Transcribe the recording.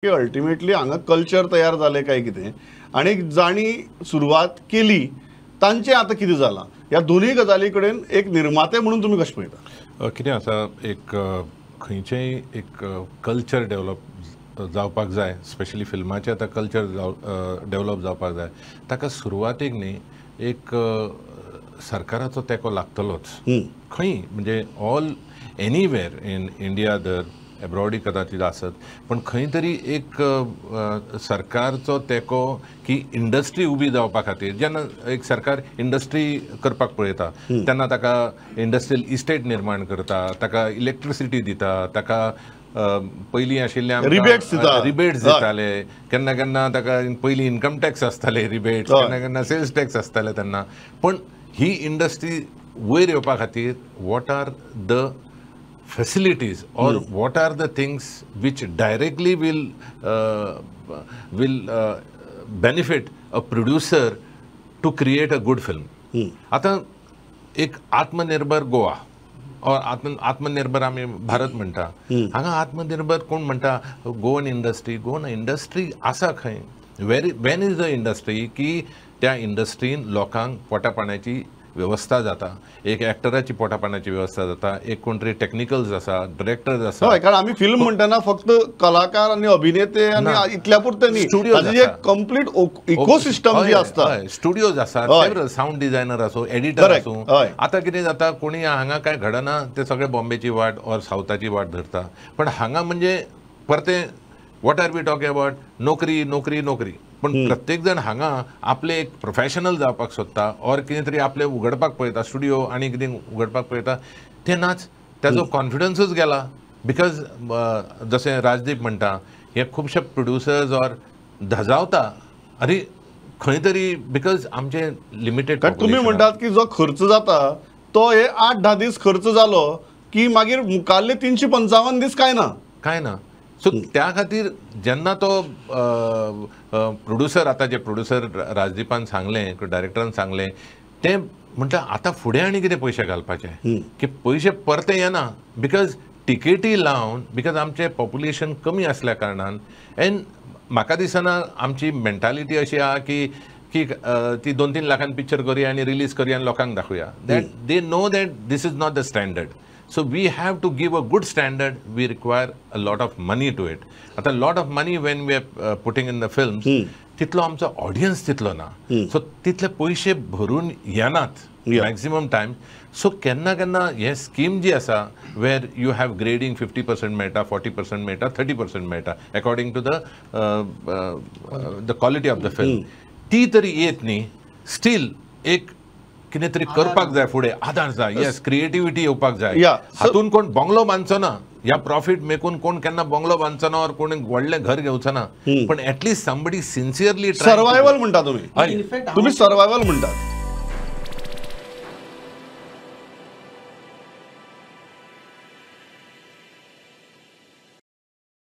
की अल्टिमेटली हांगा कल्चर तयार जाले काय कितें आनी जाणी सुरवात केली तांचें आतां कितें जालां ह्या दोनूय गजाली कडेन एक निर्माते म्हणून तुमी कशें पळयता? कितें आसा एक खंयचेंय एक कल्चर डेवलप जावपाक जाय, स्पेशली फिल्माचें आतां कल्चर डेवलप जावपाक जाय, ताका सुरवातेक न्ही एक सरकाराचो तेंको लागतलोच. खंय म्हणजे ऑल एनीवेर इन इंडिया दर एब्रॉडय कदाचित आसत, पण खंय तरी एक सरकारचो तेंको की इंडस्ट्री उबी जावपा खातीर जेन्ना एक सरकार इंडस्ट्री करपाक पळयता तेन्ना ताका इंडस्ट्रियल इस्टेट निर्माण करता, ताका इलेक्ट्रिसिटी दिता, ताका पयलीं आशिल्ले रिबेट्स दिताले, केन्ना केन्ना ताका पयलीं इन्कम टॅक्स आसताले रिबेट्स, केन्ना केन्ना सेल्स टॅक्स आसताले तेन्ना. पण ही इंडस्ट्री वयर येवपा खातीर what are the facilities or what are the things which directly will benefit a producer to create a good film. आता एक आत्मनिर्भर गोवा और आत्मनिर्भर आम्ही भारत म्हणटा, हांगा आत्मनिर्भर कोण म्हणटा? गोवन इंडस्ट्री आसा खंय? वेन इज द इंडस्ट्री की त्या इंडस्ट्रीन लोकांक पोटा पाण्याची व्यवस्था जाता, एक एक्टराची पोटा पाण्याची व्यवस्था जाता, एक कोण तरी टेक्निकल्स आसा, डायरेक्टर्स आसा. कारण आम्ही फिल्म म्हणटना फक्त कलाकार आणि अभिनेते आणि इतल्या पुरते न्ही, ताची एक कंप्लीट इकोसिस्टम जी आसता, स्टुडियोज आसा, साऊंड डिझायनर असो, एडिटर असो. आता कितें जाता, कोणी हांगा काय घडना ते सगळे बॉम्बेची वाट और सावथाची वाट धरता. पण हांगा म्हणजे परते what are we talking about? नोकरी नोकरी नोकरी. पण प्रत्येक जण हांगा आपले एक प्रोफेशनल जावपाक सोदता और कितें तरी आपले उगडपाक पळयता, स्टुडियो आनी कितें उगडपाक पळयता, ते नाच त्याचो कॉन्फिडन्सूच गेला. बिकॉज जशें राजदीप म्हणटा, हे खुबशे प्रोड्युसर्स और धजावता अरे खंय तरी बिकॉज आमचे लिमिटेड. तुम्ही म्हणटात की जो खर्च जाता तो हे 8-10 दीस खर्च जालो की मागीर मुखाल्ले 355 दीस काय ना. सो त्या खातीर जेन्ना तो प्रोड्युसर, आता जे प्रोड्युसर राजदीपान सांगलें, डायरेक्टरान सांगलें, ते म्हणटा आतां फुडें आनी कितें पयशे घालपाचे की पयशे परते येना. बिकॉज टिकेटी लावन, बिकॉज आमचें पॉप्युलेशन कमी आसल्या कारणान, एन म्हाका दिसना आमची मेंटालिटी अशी आहा की ती 2-3 लाखान पिक्चर करुया आनी रिलीज करुया आनी लोकांक दाखोवया. That they know that this is not the standard. So we have to give a good standard. We require a lot of money to it. आता lot of money when we are putting in the films, तितलो आमचो audience तितलो ना. So तितले पयशे भरून येनात maximum time. So केन्ना केन्ना हे स्कीम जी आसा वेर यू हॅव ग्रेडिंग 50% मेळटा, 40% मेळटा, 30% मेळटा according to the quality of the film, ती तरी येत न्ही. स्टील एक कितें तरी करपाक जाय, फुडें आधार जाय. येस, क्रिएटिविटी येवपाक जाय. हातून कोण बंगलो बांदचो ना, ह्या प्रॉफिट मेकून कोण केन्ना बंगलो बांदचो ना और कोण व्हडलें घर घेवचो ना. पण एटलीस्ट समबडी सिन्सियरली सर्वायवल म्हणटा तुम्ही सर्वायवल म्हणटात.